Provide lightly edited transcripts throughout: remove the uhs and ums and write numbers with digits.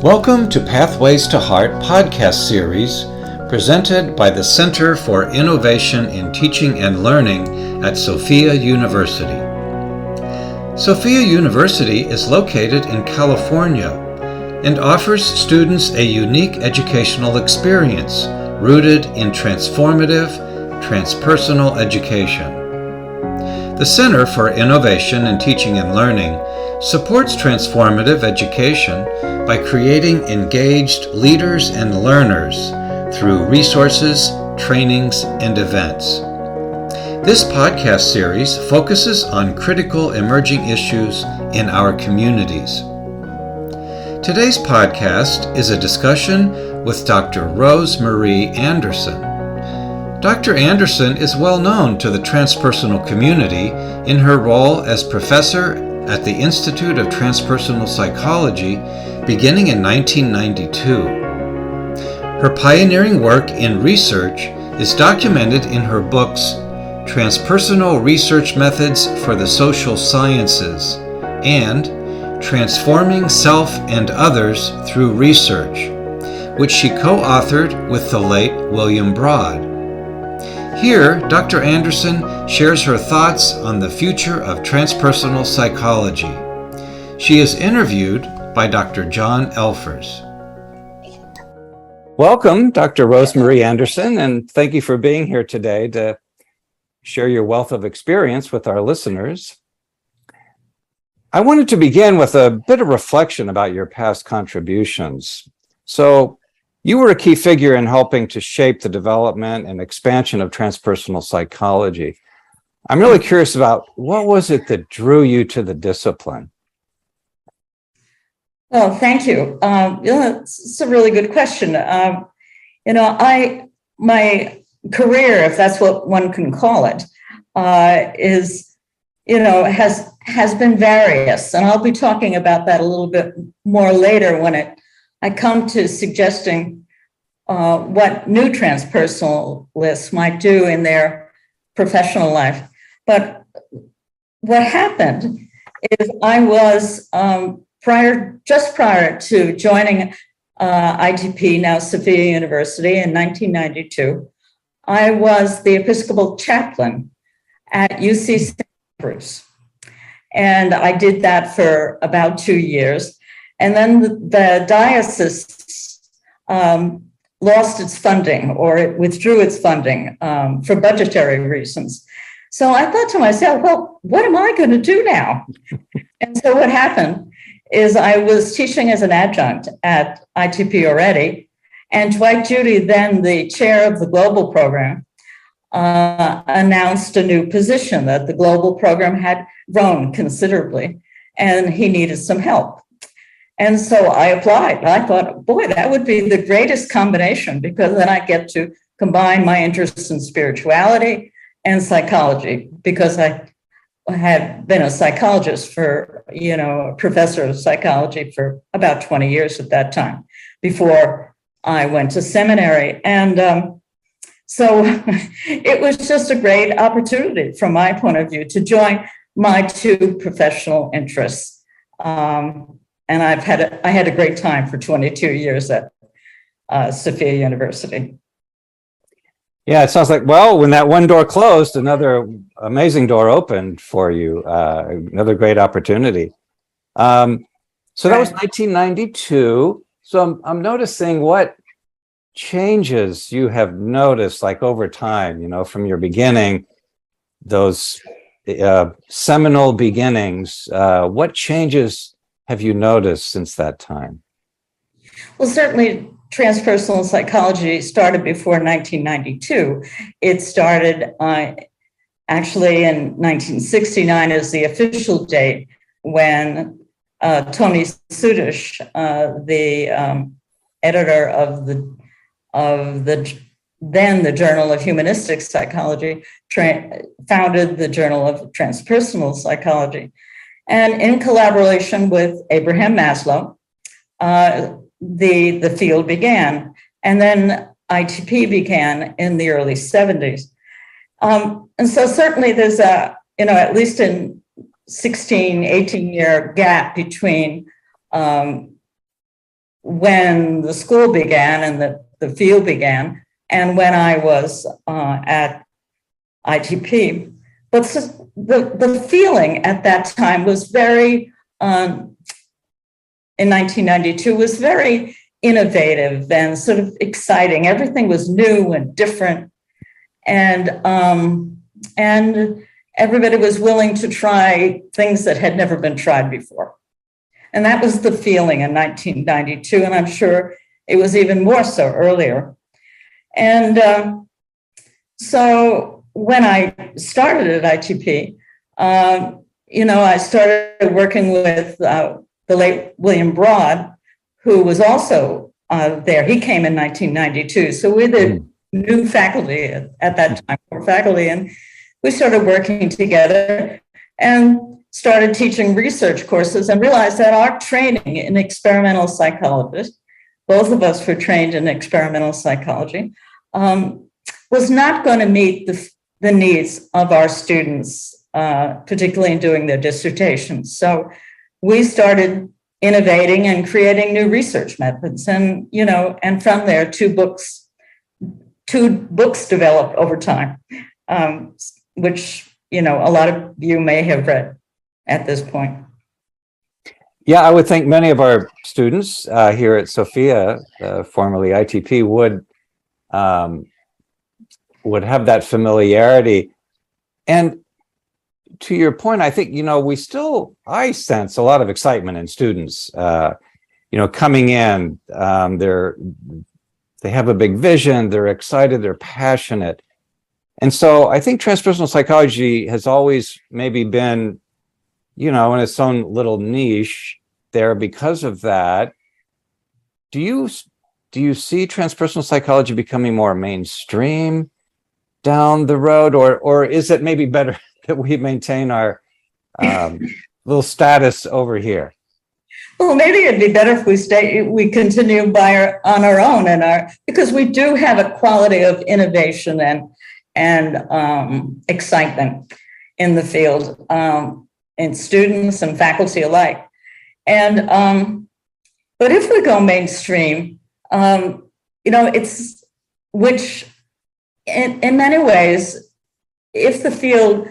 Welcome to Pathways to Heart podcast series presented by the Center for Innovation in Teaching and Learning at Sofia University. Sofia University is located in California and offers students a unique educational experience rooted in transformative, transpersonal education. The Center for Innovation in Teaching and Learning supports transformative education by creating engaged leaders and learners through resources, trainings, and events. This podcast series focuses on critical emerging issues in our communities. Today's podcast is a discussion with Dr. Rosemarie Anderson. Dr. Anderson is well known to the transpersonal community in her role as professor at the Institute of Transpersonal Psychology beginning in 1992. Her pioneering work in research is documented in her books Transpersonal Research Methods for the Social Sciences and Transforming Self and Others Through Research, which she co-authored with the late William Braud. Here, Dr. Anderson shares her thoughts on the future of transpersonal psychology. She is interviewed by Dr. John Elfers. Welcome, Dr. Rosemarie Anderson, and thank you for being here today to share your wealth of experience with our listeners. I wanted to begin with a bit of reflection about your past contributions. So, you were a key figure in helping to shape the development and expansion of transpersonal psychology. I'm really curious about what was it that drew you to the discipline? Well, thank you. It's a really good question. My career, if that's what one can call it, has been various, and I'll be talking about that a little bit more later when I come to suggesting what new transpersonalists might do in their professional life. But what happened is I was just prior to joining ITP, now Sofia University, in 1992, I was the Episcopal chaplain at UC Santa Cruz. And I did that for about 2 years. And then the diocese lost its funding, or it withdrew its funding for budgetary reasons. So I thought to myself, well, what am I going to do now? And so what happened is I was teaching as an adjunct at ITP already, and Dwight Judy, then the chair of the global program, announced a new position, that the global program had grown considerably and he needed some help. And so I applied. I thought, boy, that would be the greatest combination, because then I get to combine my interest in spirituality and psychology, because I had been a psychologist a professor of psychology for about 20 years at that time, before I went to seminary. And so it was just a great opportunity from my point of view to join my two professional interests. And I had a great time for 22 years at Sofia University. Yeah, it sounds like, well, when that one door closed, another amazing door opened for you, another great opportunity. So that was 1992. So I'm noticing what changes you have noticed, like over time, from your beginning, those seminal beginnings. What changes have you noticed since that time? Well, certainly transpersonal psychology started before 1992. It started actually in 1969 as the official date, when Tony Sudish, the editor of the Journal of Humanistic Psychology, founded the Journal of Transpersonal Psychology. And in collaboration with Abraham Maslow, the field began. And then ITP began in the early 70s. And so certainly there's at least in 16, 18-year gap between when the school began and the field began, and when I was at ITP. But the feeling at that time was very, in 1992, was very innovative and sort of exciting. Everything was new and different. And everybody was willing to try things that had never been tried before. And that was the feeling in 1992, and I'm sure it was even more so earlier. And so when I started at ITP, I started working with the late William Braud, who was also there. He came in 1992. So we're the new faculty at that time, or faculty, and we started working together and started teaching research courses and realized that our training in experimental psychology, both of us were trained in experimental psychology, was not going to meet the needs of our students, particularly in doing their dissertations. So we started innovating and creating new research methods. And, and from there, two books developed over time, which, a lot of you may have read at this point. Yeah, I would think many of our students here at Sophia, formerly ITP, would have that familiarity. And to your point, I think, I sense a lot of excitement in students, coming in, they have a big vision, they're excited, they're passionate. And so I think transpersonal psychology has always maybe been, in its own little niche there because of that. Do you see transpersonal psychology becoming more mainstream down the road, or is it maybe better that we maintain our little status over here? Well, maybe it'd be better if we continue on our own, because we do have a quality of innovation and excitement in the field, in students and faculty alike. And but if we go mainstream, it's which in many ways, if the field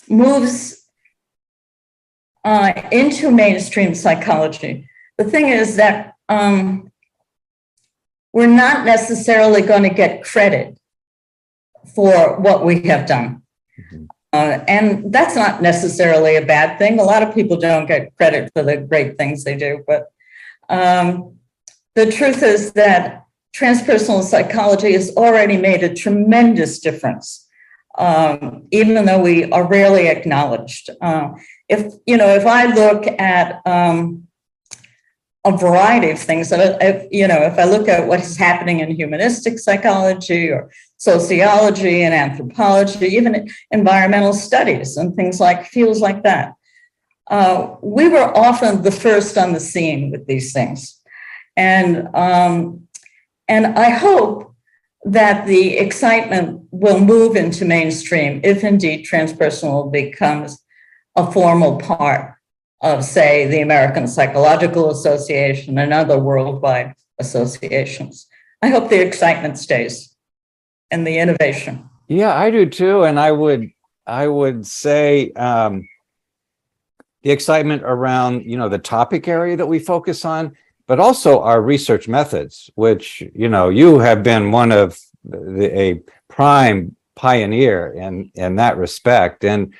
moves into mainstream psychology, the thing is that we're not necessarily going to get credit for what we have done. Mm-hmm. And that's not necessarily a bad thing. A lot of people don't get credit for the great things they do. But the truth is that transpersonal psychology has already made a tremendous difference, even though we are rarely acknowledged. If I look at a variety of things, if I look at what is happening in humanistic psychology or sociology and anthropology, even environmental studies and fields like that, we were often the first on the scene with these things. And I hope that the excitement will move into mainstream if indeed transpersonal becomes a formal part of, say, the American Psychological Association and other worldwide associations. I hope the excitement stays and the innovation. Yeah, I do too. And I would say the excitement around, the topic area that we focus on, but also our research methods, which, you have been one of a prime pioneer in that respect. And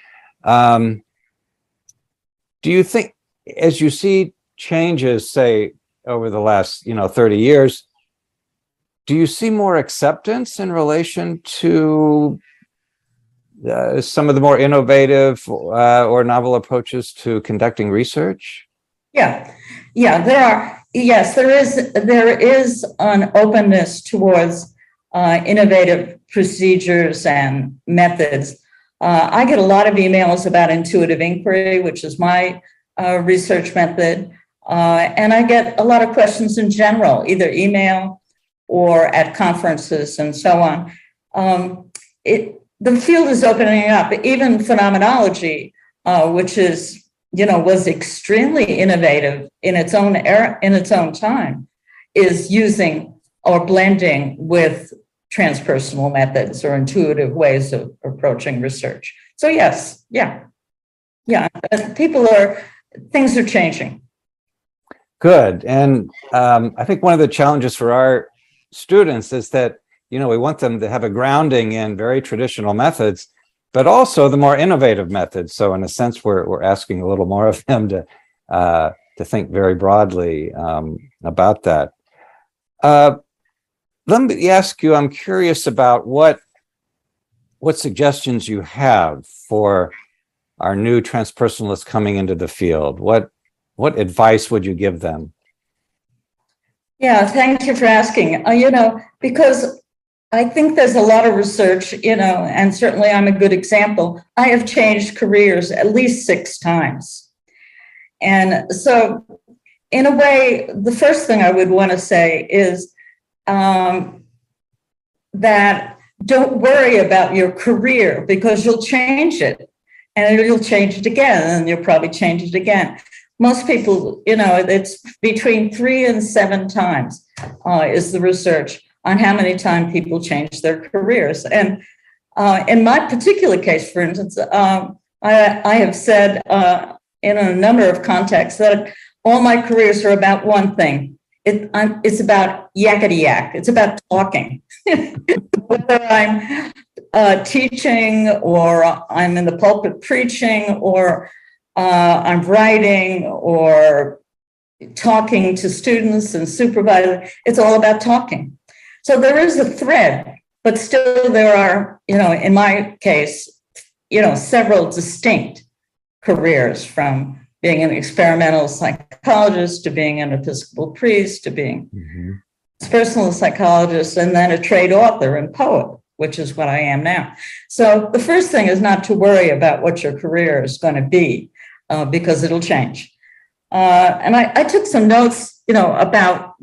do you think, as you see changes, say, over the last, 30 years, do you see more acceptance in relation to some of the more innovative or novel approaches to conducting research? Yeah, there are. Yes, there is an openness towards innovative procedures and methods. I get a lot of emails about intuitive inquiry, which is my research method, and I get a lot of questions in general, either email or at conferences and so on. The field is opening up. Even phenomenology, which is, was extremely innovative in its own era, in its own time, is using or blending with transpersonal methods or intuitive ways of approaching research. So yes, things are changing. Good. And I think one of the challenges for our students is that, we want them to have a grounding in very traditional methods, but also the more innovative methods. So in a sense, we're asking a little more of them to think very broadly about that. Let me ask you, I'm curious about what suggestions you have for our new transpersonalists coming into the field. What advice would you give them? Yeah, thank you for asking. Because I think there's a lot of research, and certainly I'm a good example. I have changed careers at least 6 times. And so in a way, the first thing I would want to say is that don't worry about your career, because you'll change it and you'll change it again, and you'll probably change it again. Most people, it's between 3 and 7 times is the research on how many times people change their careers. And in my particular case, for instance, I have said in a number of contexts that all my careers are about one thing. It's about yakety yak. It's about talking. Whether I'm teaching, or I'm in the pulpit preaching, or I'm writing, or talking to students and supervisors, it's all about talking. So there is a thread, but still there are, in my case, several distinct careers, from being an experimental psychologist to being an Episcopal priest to being a personal psychologist, and then a trade author and poet, which is what I am now. So the first thing is not to worry about what your career is going to be, because it'll change. And I took some notes, about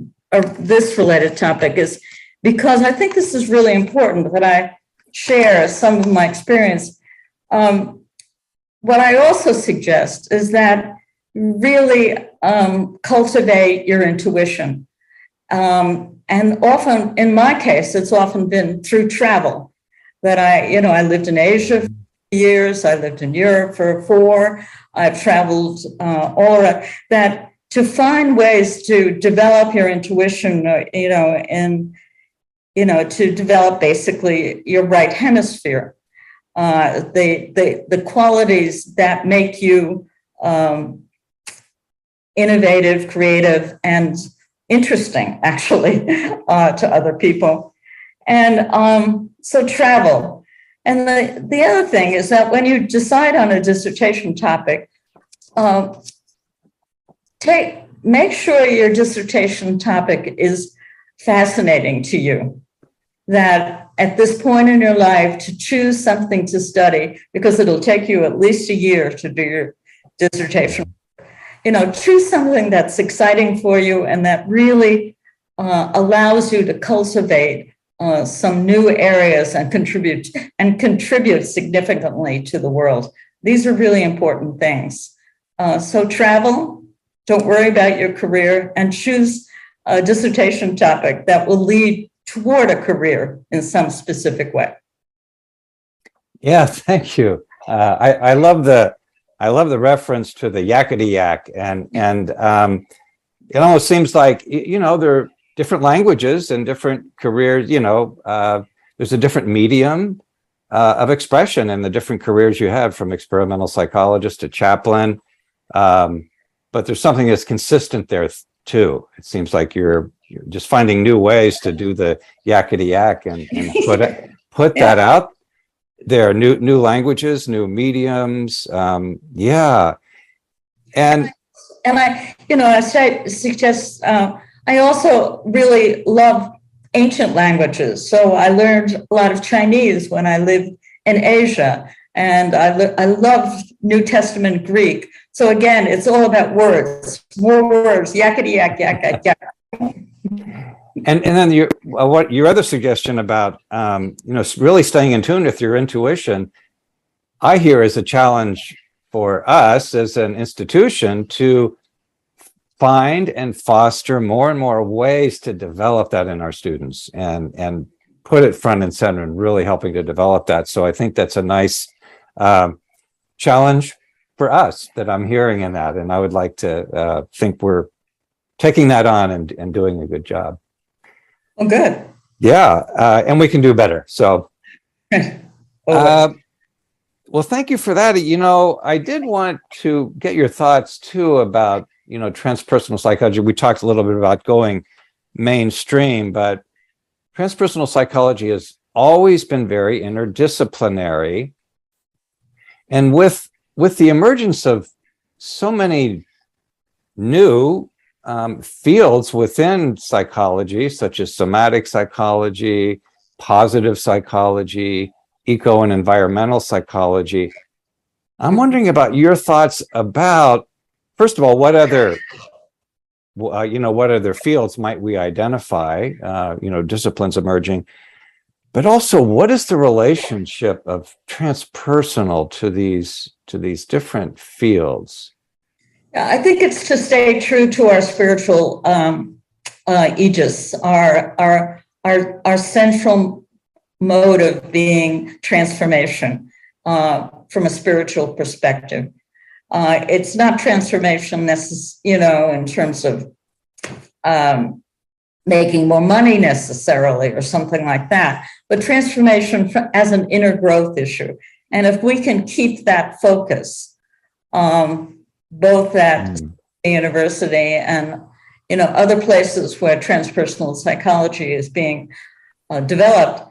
this related topic, is because I think this is really important that I share some of my experience. What I also suggest is that really cultivate your intuition. And often, in my case, it's often been through travel that I lived in Asia for years, I lived in Europe for 4, I've traveled all around, that to find ways to develop your intuition, and, to develop basically your right hemisphere. The qualities that make you innovative, creative, and interesting, actually, to other people. And so travel. And the other thing is that when you decide on a dissertation topic, make sure your dissertation topic is fascinating to you. That at this point in your life, to choose something to study, because it'll take you at least a year to do your dissertation. Choose something that's exciting for you and that really allows you to cultivate some new areas and contribute significantly to the world. These are really important things. So travel, don't worry about your career, and choose a dissertation topic that will lead toward a career in some specific way. Yeah, thank you. I love the reference to the yakety yak, and it almost seems like there are different languages and different careers. There's a different medium of expression in the different careers you have, from experimental psychologist to chaplain. But there's something that's consistent there too. It seems like you're just finding new ways to do the yakety yak and put that out there. New languages, new mediums. And I suggest. I also really love ancient languages. So I learned a lot of Chinese when I lived in Asia, and I loved New Testament Greek. So again, it's all about words, more words, yakety yak, yak, yak, yak. And then your other suggestion about really staying in tune with your intuition, I hear as a challenge for us as an institution to find and foster more and more ways to develop that in our students and put it front and center and really helping to develop that. So I think that's a nice challenge for us that I'm hearing in that. And I would like to think we're taking that on and doing a good job. Well, good. Yeah. And we can do better. So, well, thank you for that. You know, I did want to get your thoughts too about, you know, transpersonal psychology. We talked a little bit about going mainstream, but transpersonal psychology has always been very interdisciplinary. And with the emergence of so many new fields within psychology, such as somatic psychology, positive psychology, eco and environmental psychology, I'm wondering about your thoughts about, first of all, what other fields might we identify, disciplines emerging, but also what is the relationship of transpersonal to these different fields? I think it's to stay true to our spiritual aegis, our central mode of being transformation from a spiritual perspective. It's not transformation in terms of making more money necessarily or something like that, but transformation as an inner growth issue. And if we can keep that focus, both at the university and other places where transpersonal psychology is being developed,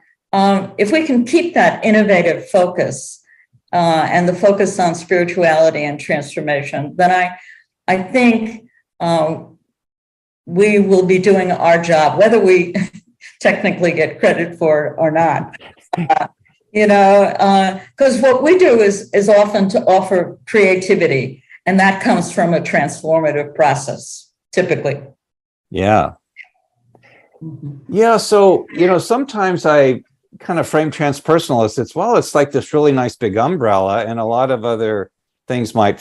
if we can keep that innovative focus and the focus on spirituality and transformation, then I think we will be doing our job, whether we technically get credit for it or not. Because what we do is often to offer creativity, and that comes from a transformative process, typically. Yeah. Yeah. So, sometimes I kind of frame transpersonal as it's like this really nice big umbrella, and a lot of other things might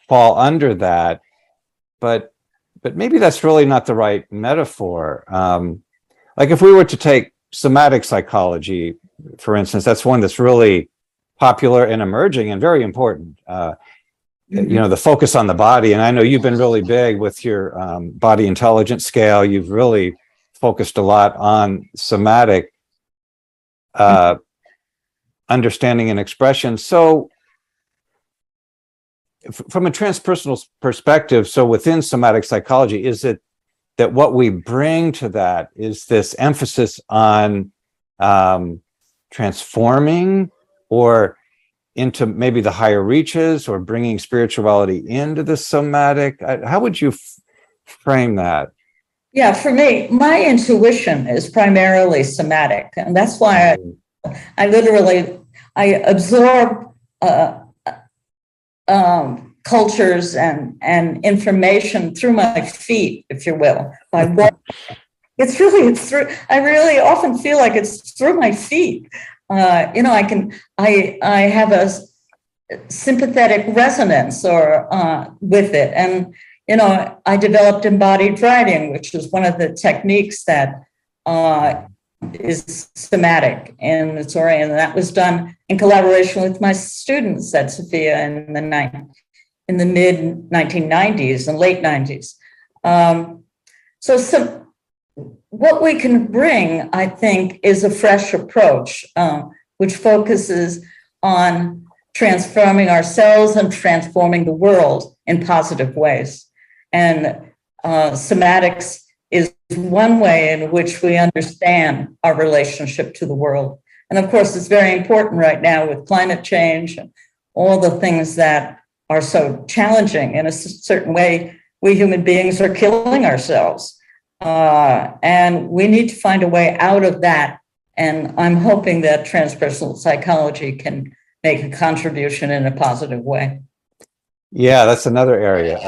fall under that. But maybe that's really not the right metaphor. Like if we were to take somatic psychology, for instance, that's one that's really popular and emerging and very important. The focus on the body. And I know you've been really big with your body intelligence scale. You've really focused a lot on somatic understanding and expression. So from a transpersonal perspective, so within somatic psychology, is it that what we bring to that is this emphasis on transforming or into maybe the higher reaches, or bringing spirituality into the somatic? How would you frame that? Yeah, for me, my intuition is primarily somatic, and that's why I absorb cultures and information through my feet, if you will. It's through. I really often feel like it's through my feet. I have a sympathetic resonance with it, and I developed embodied writing, which is one of the techniques that is somatic in its origin, and that was done in collaboration with my students at Sofia in the mid 1990s and late 90s. So what we can bring, I think, is a fresh approach, which focuses on transforming ourselves and transforming the world in positive ways. And somatics is one way in which we understand our relationship to the world. And of course, it's very important right now with climate change and all the things that are so challenging. In a certain way, we human beings are killing ourselves. And we need to find a way out of that. And I'm hoping that transpersonal psychology can make a contribution in a positive way. Yeah, that's another area.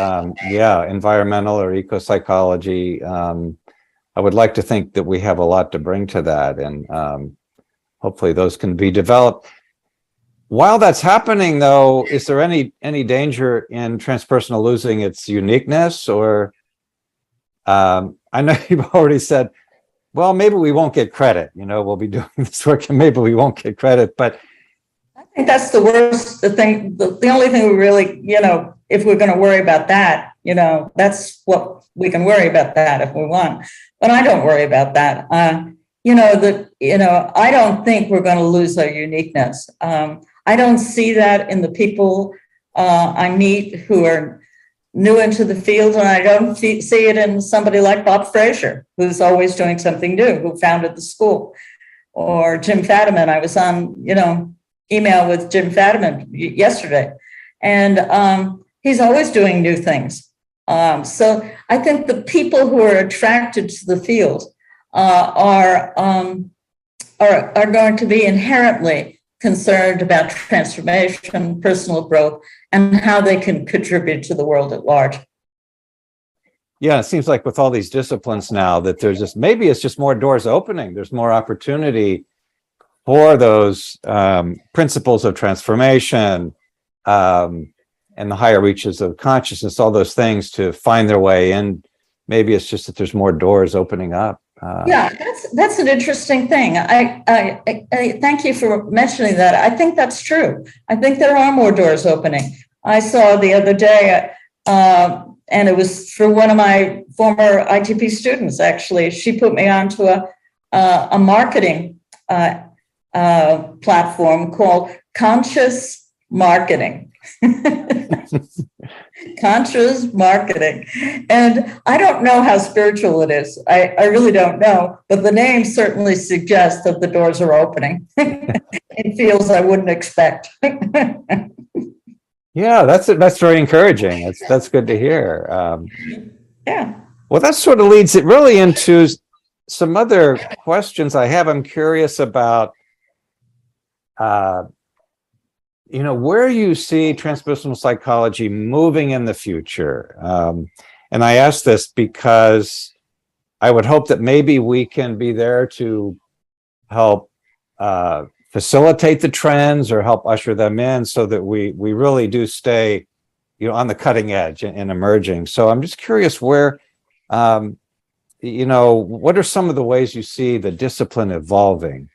Environmental or eco-psychology. I would like to think that we have a lot to bring to that, and hopefully those can be developed. While that's happening, though, is there any danger in transpersonal losing its uniqueness, or I know you've already said, well, maybe we won't get credit. We'll be doing this work and maybe we won't get credit. But I think that's the worst thing. The only thing we really, if we're going to worry about that, that's what we can worry about that if we want. But I don't worry about that. I don't think we're going to lose our uniqueness. I don't see that in the people I meet who are new into the field, and I don't see it in somebody like Bob Fraser, who's always doing something new, who founded the school, or Jim Fadiman. I was on, email with Jim Fadiman yesterday, and he's always doing new things. So I think the people who are attracted to the field are going to be inherently concerned about transformation, personal growth, and how they can contribute to the world at large. Yeah, it seems like with all these disciplines now that there's maybe it's just more doors opening. There's more opportunity for those principles of transformation and the higher reaches of consciousness, all those things to find their way in. Maybe it's just that there's more doors opening up. Yeah, that's an interesting thing. I thank you for mentioning that. I think that's true. I think there are more doors opening. I saw the other day, and it was for one of my former ITP students, actually. She put me onto a marketing platform called Conscious Marketing. Conscious marketing. And I don't know how spiritual it is. I really don't know, but the name certainly suggests that the doors are opening in fields I wouldn't expect. Yeah, that's very encouraging. That's good to hear. Yeah. Well, that sort of leads it really into some other questions I have. I'm curious about where you see transpersonal psychology moving in the future. And I ask this because I would hope that maybe we can be there to help facilitate the trends or help usher them in so that we really do stay, on the cutting edge and emerging. So I'm just curious where, what are some of the ways you see the discipline evolving?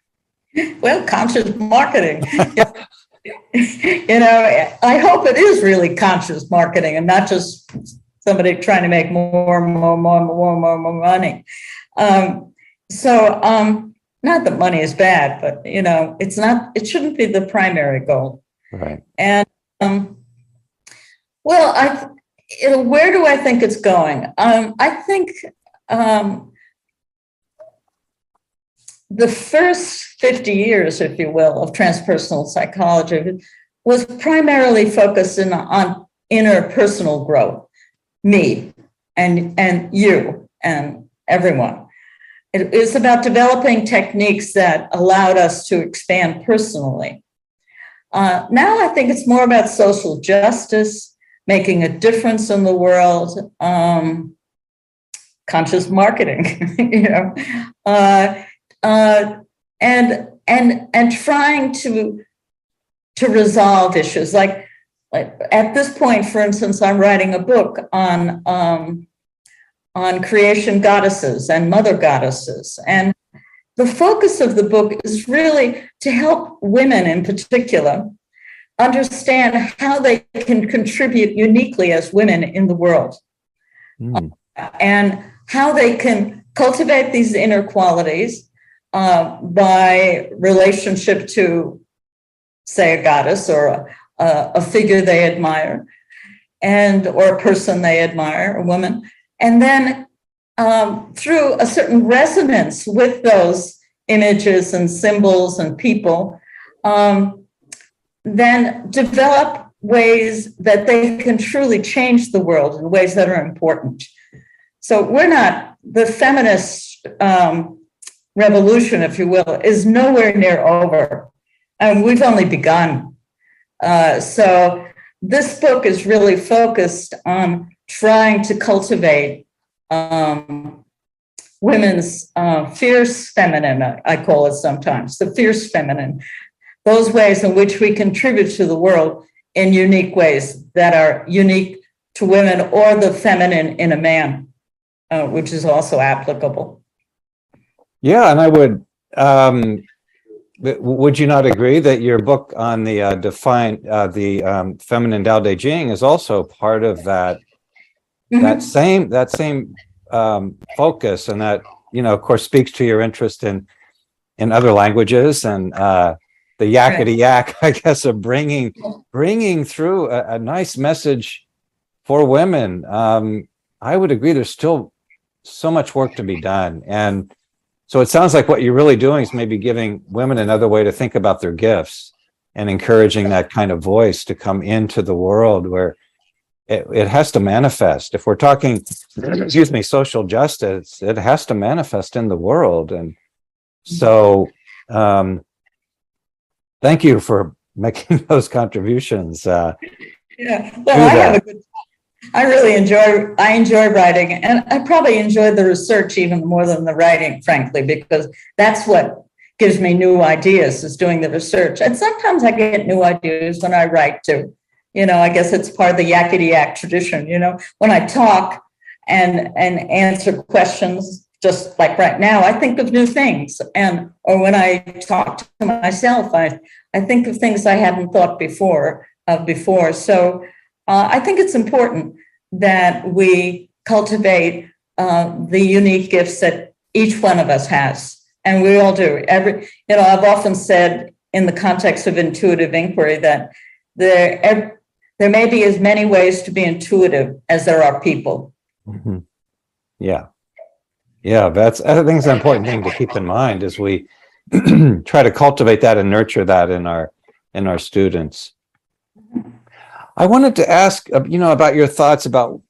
Well, conscious marketing. I hope it is really conscious marketing and not just somebody trying to make more money. Not that money is bad, but it shouldn't be the primary goal. Right. And where do I think it's going? I think the first 50 years, if you will, of transpersonal psychology was primarily focused on interpersonal growth, me and you and everyone. It was about developing techniques that allowed us to expand personally. Now I think it's more about social justice, making a difference in the world, conscious marketing, and trying to resolve issues like at this point, for instance, I'm writing a book on creation goddesses and mother goddesses, and the focus of the book is really to help women in particular understand how they can contribute uniquely as women in the world, and how they can cultivate these inner qualities by relationship to, say, a goddess or a figure they admire, or a person they admire, a woman, and then through a certain resonance with those images and symbols and people, then develop ways that they can truly change the world in ways that are important. So the feminist revolution, if you will, is nowhere near over. And we've only begun. So this book is really focused on trying to cultivate women's fierce feminine, I call it sometimes, the fierce feminine, those ways in which we contribute to the world in unique ways that are unique to women or the feminine in a man. which is also applicable. Yeah, and I would you not agree that your book on the feminine Tao Te Ching is also part of that that same focus, and that, of course, speaks to your interest in other languages and the yakety yak, I guess, of bringing through a nice message for women. I would agree. There's still so much work to be done, and so it sounds like what you're really doing is maybe giving women another way to think about their gifts and encouraging that kind of voice to come into the world where it has to manifest. If we're talking, social justice, it has to manifest in the world. And so thank you for making those contributions. Well, I really enjoy writing, and I probably enjoy the research even more than the writing, frankly, because that's what gives me new ideas, is doing the research. And sometimes I get new ideas when I write too. I guess it's part of the yakety yak tradition. When I talk and answer questions, just like right now, I think of new things. Or when I talk to myself, I think of things I hadn't thought before. So I think it's important that we cultivate the unique gifts that each one of us has, and we all do. I've often said in the context of intuitive inquiry that there may be as many ways to be intuitive as there are people. Mm-hmm. Yeah, I think it's an important thing to keep in mind as we try to cultivate that and nurture that in our students. I wanted to ask, about your thoughts about,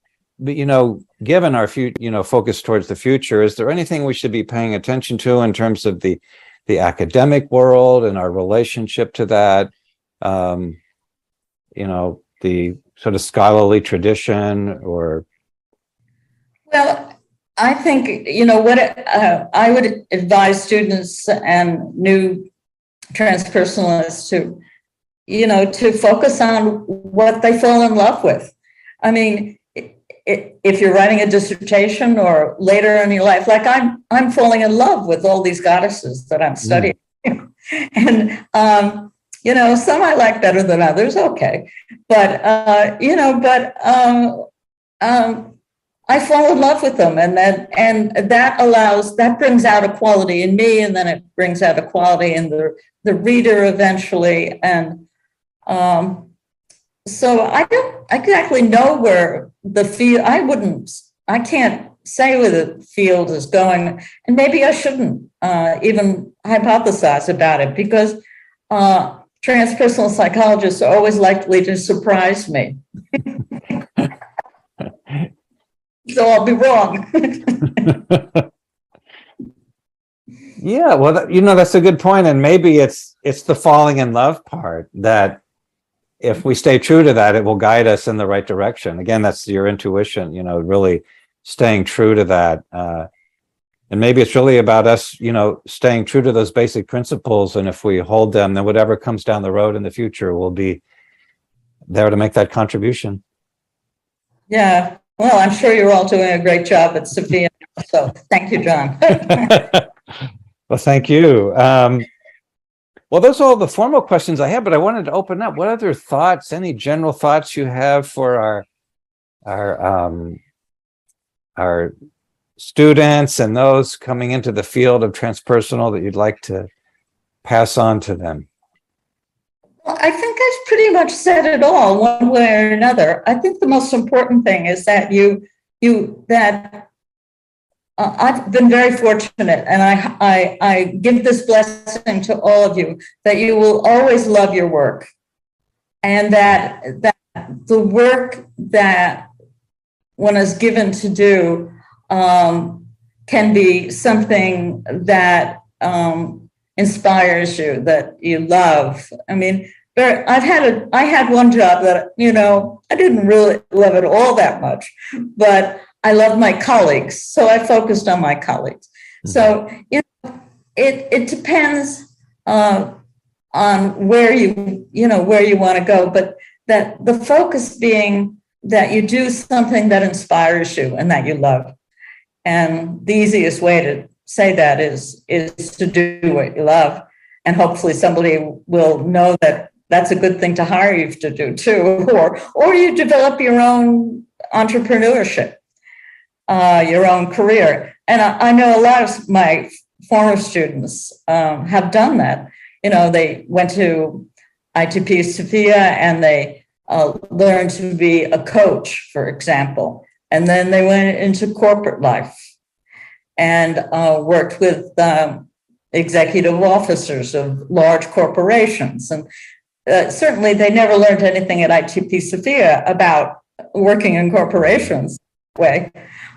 given our focus towards the future, is there anything we should be paying attention to in terms of the academic world and our relationship to that? The sort of scholarly tradition, or? Well, I think, what I would advise students and new transpersonalists to focus on what they fall in love with. I mean, if you're writing a dissertation or later in your life, like I'm falling in love with all these goddesses that I'm studying. And, some I like better than others. Okay. But, I fall in love with them, and that brings out a quality in me, and then it brings out a quality in the reader eventually. And so I don't exactly know where the field. I can't say where the field is going, and maybe I shouldn't even hypothesize about it, because transpersonal psychologists are always likely to surprise me. So I'll be wrong. Yeah, well, that's a good point. And maybe it's the falling in love part, that if we stay true to that, it will guide us in the right direction. Again, that's your intuition, really staying true to that. And maybe it's really about us, staying true to those basic principles. And if we hold them, then whatever comes down the road in the future will be there to make that contribution. Yeah. Well, I'm sure you're all doing a great job at Sofia. So thank you, John. Well, thank you. Well, those are all the formal questions I have, but I wanted to open up. What other thoughts, any general thoughts you have for our students and those coming into the field of transpersonal that you'd like to pass on to them? Well, I think I've pretty much said it all, one way or another. I think the most important thing is that I've been very fortunate, and I give this blessing to all of you, that you will always love your work, and that the work that one is given to do can be something that inspires you, that you love. I mean, I had one job that, I didn't really love it all that much, but I love my colleagues, so I focused on my colleagues. So it depends on where you want to go, but that the focus being that you do something that inspires you and that you love. And the easiest way to say that is to do what you love. And hopefully somebody will know that that's a good thing to hire you to do too, or you develop your own entrepreneurship, your own career. And I know a lot of my former students have done that. They went to ITP Sofia and they learned to be a coach, for example. And then they went into corporate life and worked with executive officers of large corporations. And certainly they never learned anything at ITP Sofia about working in corporations that way,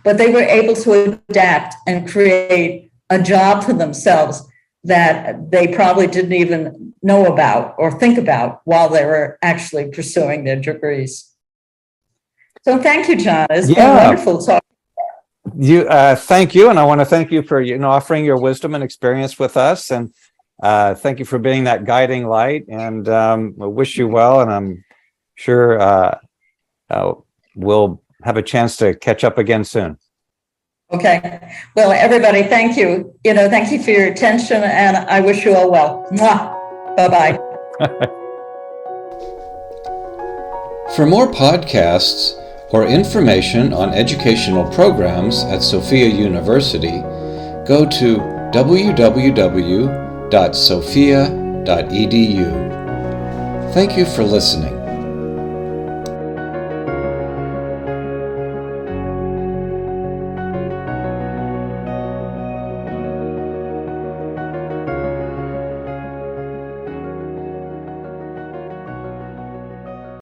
but they were able to adapt and create a job for themselves that they probably didn't even know about or think about while they were actually pursuing their degrees. So thank you, John. It's been wonderful talking. Thank you, and I want to thank you for offering your wisdom and experience with us, and thank you for being that guiding light. And I wish you well, and I'm sure we'll have a chance to catch up again soon. Okay. Well, everybody, thank you. Thank you for your attention, and I wish you all well. Mwah. Bye-bye. For more podcasts or information on educational programs at Sofia University, go to www.sofia.edu. Thank you for listening.